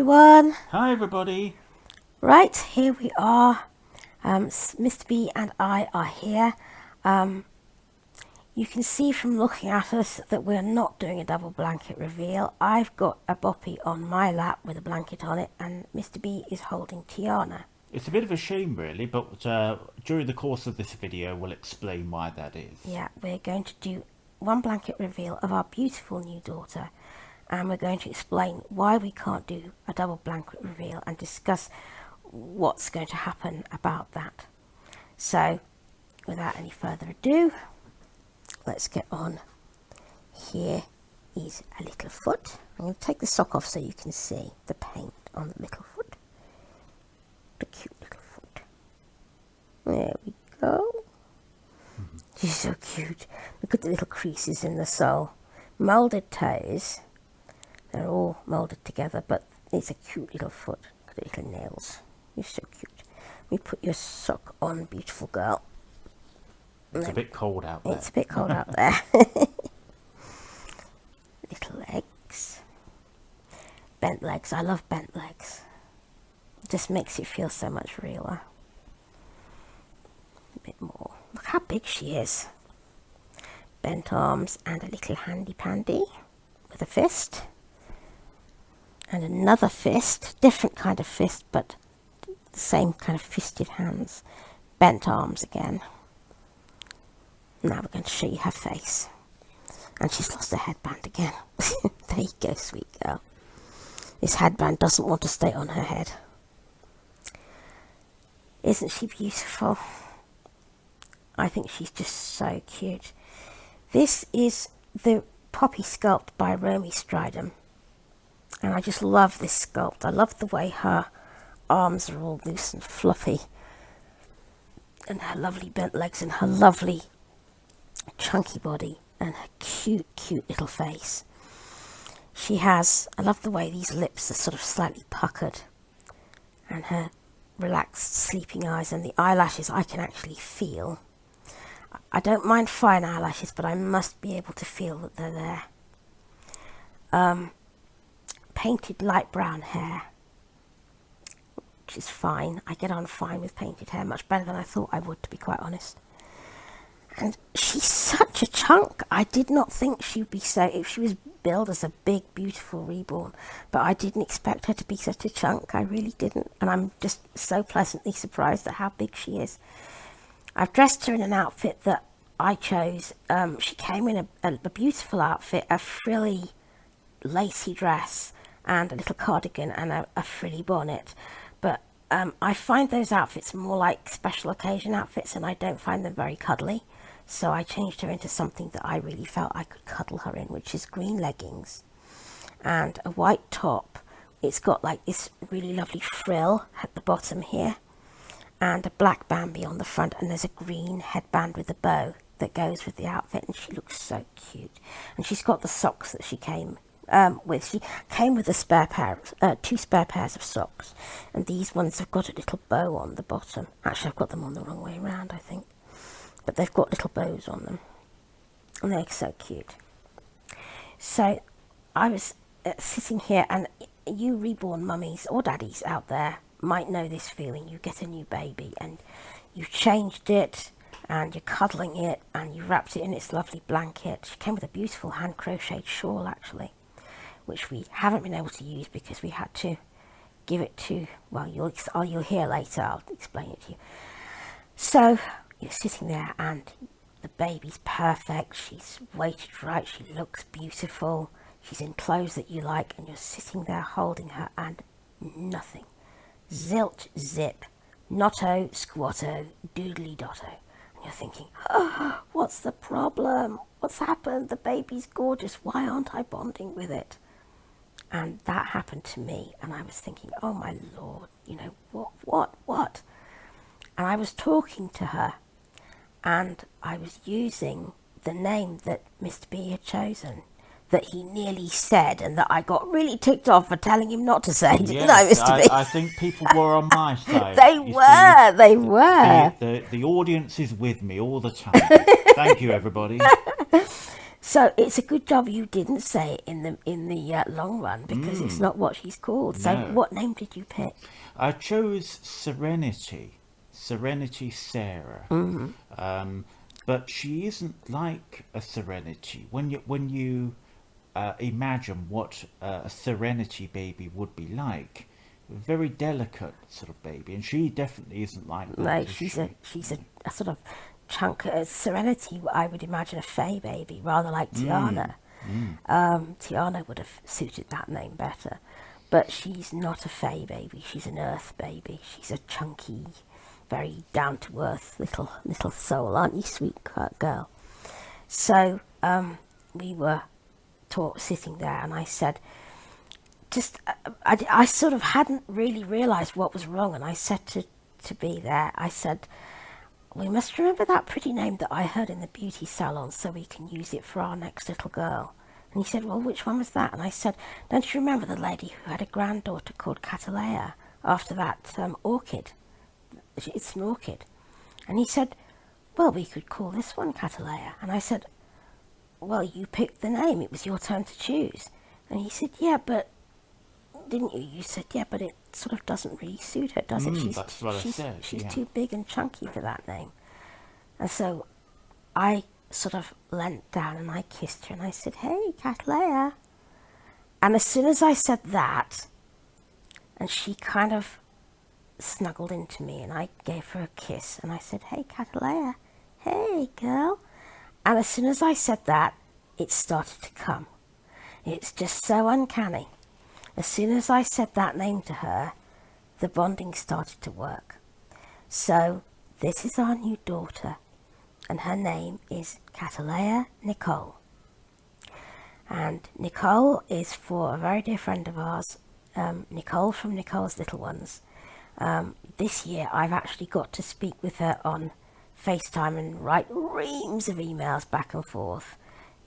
everyone. Hi everybody. Right, here we are. Mr. B and I are here. You can see from looking at us that we're not doing a double blanket reveal. I've got a boppy on my lap with a blanket on it, and Mr. B is holding Tiana. It's a bit of a shame really, but during the course of this video we'll explain why that is. Yeah, we're going to do one blanket reveal of our beautiful new daughter, and we're going to explain why we can't do a double blanket reveal and discuss what's going to happen about that. So, without any further ado, let's get on. Here is a little foot. I'm going to take the sock off so you can see the paint on the little foot. The cute little foot. There we go. She's so cute. Look at the little creases in the sole. Moulded toes. They're all moulded together, but it's a cute little foot. Look at the little nails. You're so cute. Let me put your sock on, beautiful girl. It's a bit cold out there. It's a bit cold out there. Little legs. Bent legs. I love bent legs. It just makes it feel so much realer. A bit more. Look how big she is. Bent arms and a little handy pandy with a fist. And another fist. Different kind of fist, but the same kind of fisted hands. Bent arms again. Now we're going to show you her face. And she's lost her headband again. There you go, sweet girl. This headband doesn't want to stay on her head. Isn't she beautiful? I think she's just so cute. This is the poppy sculpt by Romy Stridham. And I just love this sculpt. I love the way her arms are all loose and fluffy. And her lovely bent legs and her lovely chunky body and her cute, cute little face. She has, I love the way these lips are sort of slightly puckered. And her relaxed, sleeping eyes and the eyelashes I can actually feel. I don't mind fine eyelashes, but I must be able to feel that they're there. Painted light brown hair, which is fine. I get on fine with painted hair, much better than I thought I would, to be quite honest. And she's such a chunk. I did not think she'd be so, if she was billed as a big, beautiful reborn, but I didn't expect her to be such a chunk. I really didn't. And I'm just so pleasantly surprised at how big she is. I've dressed her in an outfit that I chose. She came in a beautiful outfit, a frilly, lacy dress, and a little cardigan and a frilly bonnet. But I find those outfits more like special occasion outfits, and I don't find them very cuddly. So I changed her into something that I really felt I could cuddle her in, which is green leggings and a white top. It's got like this really lovely frill at the bottom here and a black Bambi on the front, and there's a green headband with a bow that goes with the outfit, and she looks so cute. And she's got the socks that she came with. She came with a spare pair, two spare pairs of socks, and these ones have got a little bow on the bottom. Actually, I've got them on the wrong way around, I think, but they've got little bows on them, and they're so cute. So I was sitting here, and you reborn mummies or daddies out there might know this feeling. You get a new baby and you've changed it and you're cuddling it and you wrapped it in its lovely blanket. She came with a beautiful hand crocheted shawl, actually, which we haven't been able to use because we had to give it to, well, you'll hear later. I'll explain it to you. So you're sitting there and the baby's perfect. She's weighted right. She looks beautiful. She's in clothes that you like, and you're sitting there holding her, and nothing. Zilch, zip, notto, squatto, doodly dotto. And you're thinking, oh, what's the problem? What's happened? The baby's gorgeous. Why aren't I bonding with it? And that happened to me, and I was thinking, oh my Lord, you know, what? And I was talking to her, and I was using the name that Mr. B had chosen, that he nearly said, and that I got really ticked off for telling him not to say. Didn't I, Mr. B? I think people were on my side. They were. The audience is with me all the time. Thank you, everybody. So it's a good job you didn't say it in the long run, because it's not what she's called. So No. what name did you pick? I chose Serenity. Serenity Sarah. But she isn't like a Serenity. When you imagine what a Serenity baby would be like, very delicate sort of baby, and she definitely isn't like that. No, Is she's she? a sort of chunk. Serenity, I would imagine a Fey baby, rather like Tiana. Tiana would have suited that name better, but she's not a Fey baby. She's an Earth baby. She's a chunky, very down to earth little soul, aren't you, sweet girl? So we were sitting there, and I said, I sort of hadn't really realised what was wrong, and I said to be there, I said, we must remember that pretty name that I heard in the beauty salon, so we can use it for our next little girl. And he said, well, which one was that? And I said, don't you remember the lady who had a granddaughter called Catalea after that orchid? It's an orchid. And he said, well, we could call this one Catalea. And I said, well, you picked the name. It was your turn to choose. And he said, yeah, but didn't you? You said, yeah, but it sort of doesn't really suit her, does it? That's what I said. She's Yeah. too big and chunky for that name. And so I sort of leant down and I kissed her and I said, hey, Catalea. And as soon as I said that, and she kind of snuggled into me and I gave her a kiss and I said, hey, Catalea, hey, girl. And as soon as I said that, it started to come. It's just so uncanny. As soon as I said that name to her, the bonding started to work. So this is our new daughter, and her name is Catalea Nicole. And Nicole is for a very dear friend of ours, Nicole from Nicole's Little Ones. This year I've actually got to speak with her on FaceTime and write reams of emails back and forth,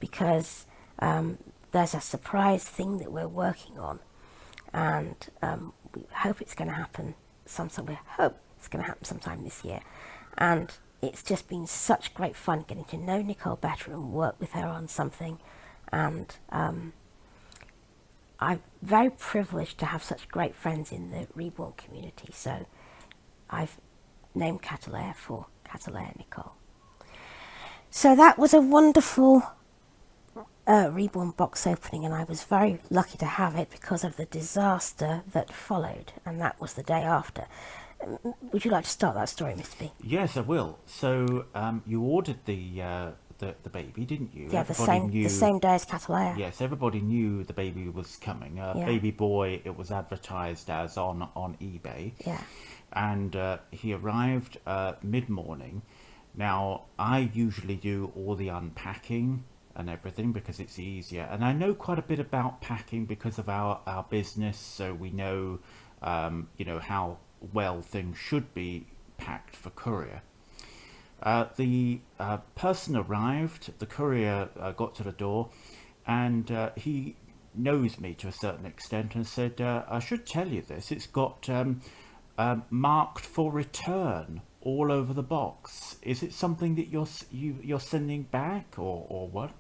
because there's a surprise thing that we're working on, and we hope it's going to happen sometime. We hope it's going to happen sometime this year, and it's just been such great fun getting to know Nicole better and work with her on something, and I'm very privileged to have such great friends in the Reborn community. So I've named Catalea for Catalea Nicole. So that was a wonderful Reborn box opening, and I was very lucky to have it because of the disaster that followed, and that was the day after. Would you like to start that story, Mr. B? Yes, I will. So you ordered the baby, didn't you? Yeah, the same day as Catalea. Yes, everybody knew the baby was coming. Yeah. Baby boy, it was advertised as on eBay. Yeah. And he arrived mid-morning. Now, I usually do all the unpacking and everything because it's easier. And I know quite a bit about packing because of our business, so we know, how well things should be packed for courier. The person arrived, the courier got to the door, and he knows me to a certain extent and said, I should tell you this, it's got marked for return all over the box. Is it something that you're sending back or what?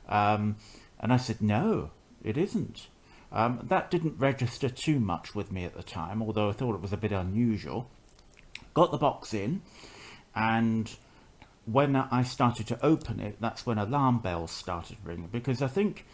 And I said, no, it isn't. That didn't register too much with me at the time, although I thought it was a bit unusual. Got the box in, and when I started to open it, that's when alarm bells started ringing, because I think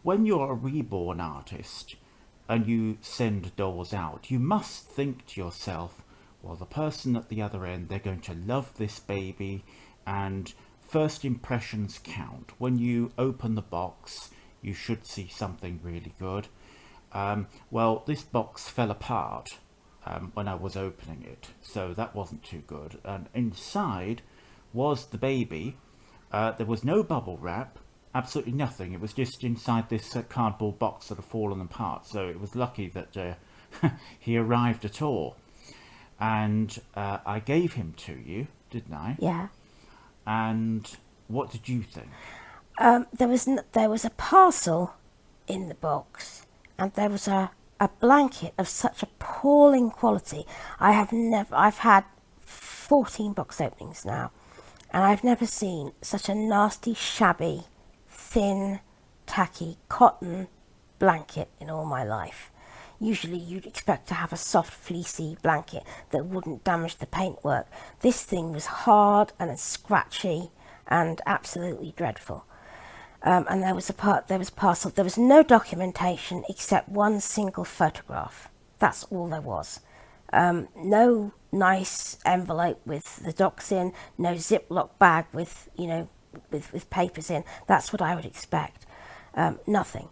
when you're a reborn artist and you send dolls out, you must think to yourself, well, the person at the other end, they're going to love this baby, and first impressions count. When you open the box, you should see something really good. Well, this box fell apart when I was opening it, so that wasn't too good. And inside was the baby. There was no bubble wrap, absolutely nothing. It was just inside this cardboard box that had fallen apart, so it was lucky that he arrived at all. And I gave him to you, didn't I? Yeah. And what did you think? There was a parcel in the box, and there was a blanket of such appalling quality. I've had 14 box openings now, and I've never seen such a nasty, shabby, thin, tacky cotton blanket in all my life. Usually you'd expect to have a soft, fleecy blanket that wouldn't damage the paintwork. This thing was hard and scratchy and absolutely dreadful. And there was parcel. There was no documentation except one single photograph. That's all there was. No nice envelope with the docs in. No Ziploc bag with with papers in. That's what I would expect. Nothing.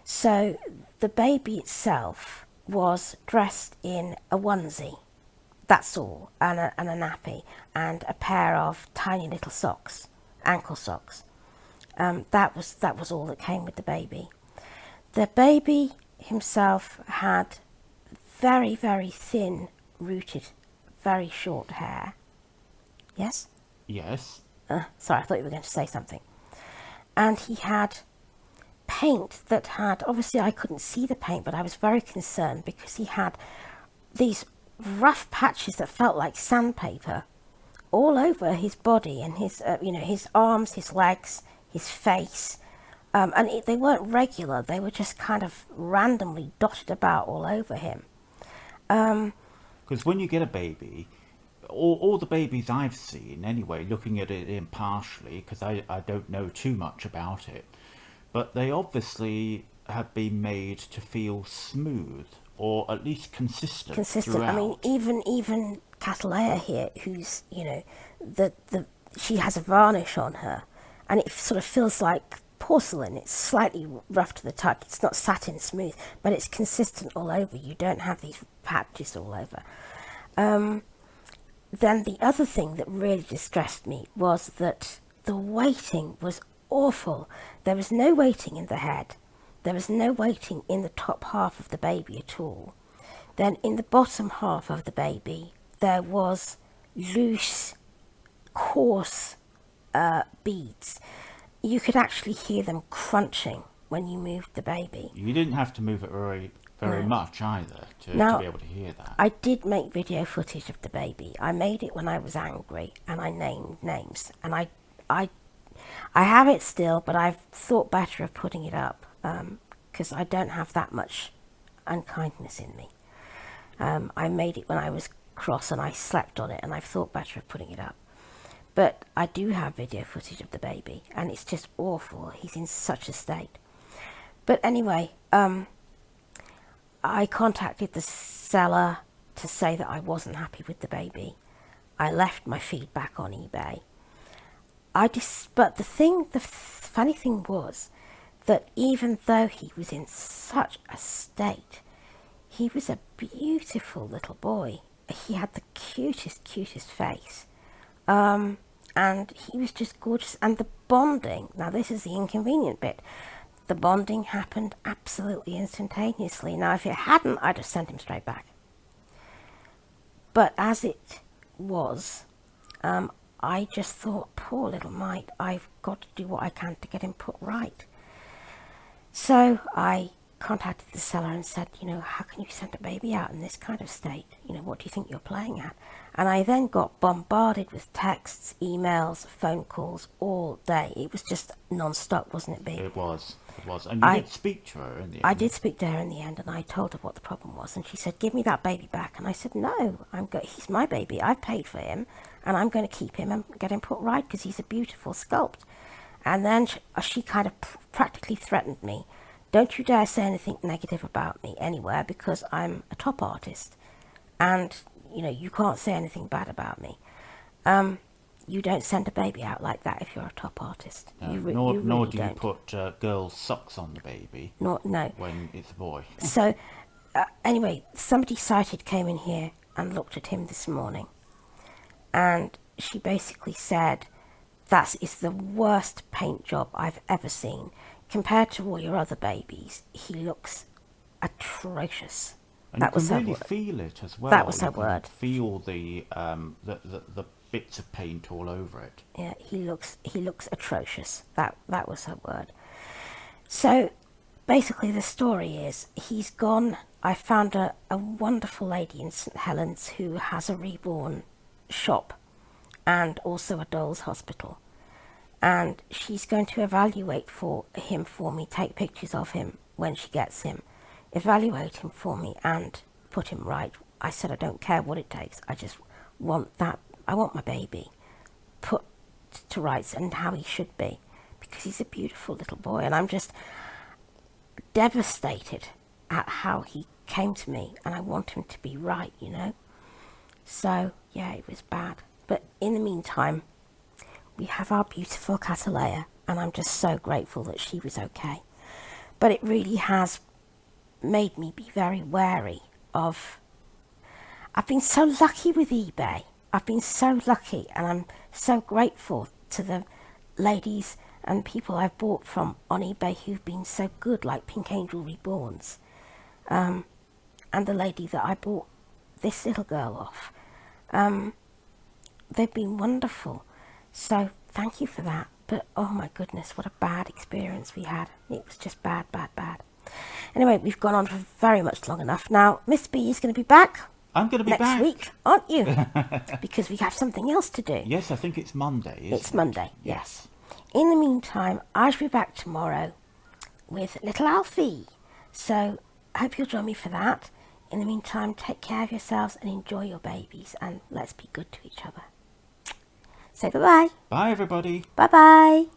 So the baby itself was dressed in a onesie. That's all, and a nappy, and a pair of tiny little socks, ankle socks. That was all that came with the baby. The baby himself had very, very thin, rooted, very short hair. Yes? Yes. Sorry, I thought you were going to say something. And he had paint that had, obviously I couldn't see the paint, but I was very concerned because he had these rough patches that felt like sandpaper all over his body and his, his arms, his legs, his face. They weren't regular, they were just kind of randomly dotted about all over him. Because when you get a baby, all the babies I've seen, anyway, looking at it impartially, because I don't know too much about it, but they obviously have been made to feel smooth, or at least consistent throughout. I mean, even Catalea here, who's, she has a varnish on her, and it sort of feels like porcelain. It's slightly rough to the touch. It's not satin smooth, but it's consistent all over. You don't have these patches all over. Then the other thing that really distressed me was that the weighting was awful. There was no weighting in the head. There was no weighting in the top half of the baby at all. Then in the bottom half of the baby, there was loose, coarse beads. You could actually hear them crunching when you moved the baby. You didn't have to move it very much either to be able to hear that. I did make video footage of the baby. I made it when I was angry, and I named names. And I have it still, but I've thought better of putting it up because I don't have that much unkindness in me. I made it when I was cross and I slept on it, and I've thought better of putting it up. But I do have video footage of the baby, and it's just awful. He's in such a state. But anyway, I contacted the seller to say that I wasn't happy with the baby. I left my feedback on eBay. But the funny thing was that even though he was in such a state, he was a beautiful little boy. He had the cutest face. And he was just gorgeous. And the bonding, now this is the inconvenient bit, the bonding happened absolutely instantaneously. Now if it hadn't, I'd have sent him straight back. But as it was, I just thought, poor little mite, I've got to do what I can to get him put right. So I contacted the seller and said, how can you send a baby out in this kind of state? What do you think you're playing at? And I then got bombarded with texts, emails, phone calls all day. It was just non-stop, wasn't it, B? It was. And you did speak to her in the end. I did speak to her in the end, and I told her what the problem was. And she said, give me that baby back. And I said, no, he's my baby. I've paid for him, and I'm going to keep him and get him put right because he's a beautiful sculpt. And then she kind of practically threatened me. Don't you dare say anything negative about me anywhere because I'm a top artist. And, you can't say anything bad about me. You don't send a baby out like that if you're a top artist. Nor do you put girls' socks on the baby. No. When it's a boy. So, anyway, somebody sighted came in here and looked at him this morning. And she basically said, that is the worst paint job I've ever seen. Compared to all your other babies, he looks atrocious. And that you was can her really word. Feel it as well. That was her word. Feel the bits of paint all over it. Yeah, he looks atrocious. That was her word. So basically the story is he's gone. I found a wonderful lady in St Helens who has a Reborn shop and also a doll's hospital. and she's going to evaluate for him for me, take pictures of him when she gets him, evaluate him for me and put him right. I said I don't care what it takes. I just want that. I want my baby put to rights and how he should be, because he's a beautiful little boy, and I'm just devastated at how he came to me, and I want him to be right, you know. So yeah, it was bad, but in the meantime we have our beautiful Catalea, and I'm just so grateful that she was okay. But it really has made me be very wary of... I've been so lucky with eBay. I've been so lucky, and I'm so grateful to the ladies and people I've bought from on eBay who've been so good, like Pink Angel Reborns, and the lady that I bought this little girl off. They've been wonderful, so thank you for that. But oh my goodness, what a bad experience we had. It was just bad. Anyway, we've gone on for very much long enough. Now Miss B is going to be back. I'm going to be next back week, aren't you? Because we have something else to do. Yes, I think it's Monday. It's Monday, yes. In the meantime, I shall be back tomorrow with little Alfie. So I hope you'll join me for that. In the meantime, take care of yourselves and enjoy your babies, and let's be good to each other. Say bye-bye. Bye, everybody. Bye-bye.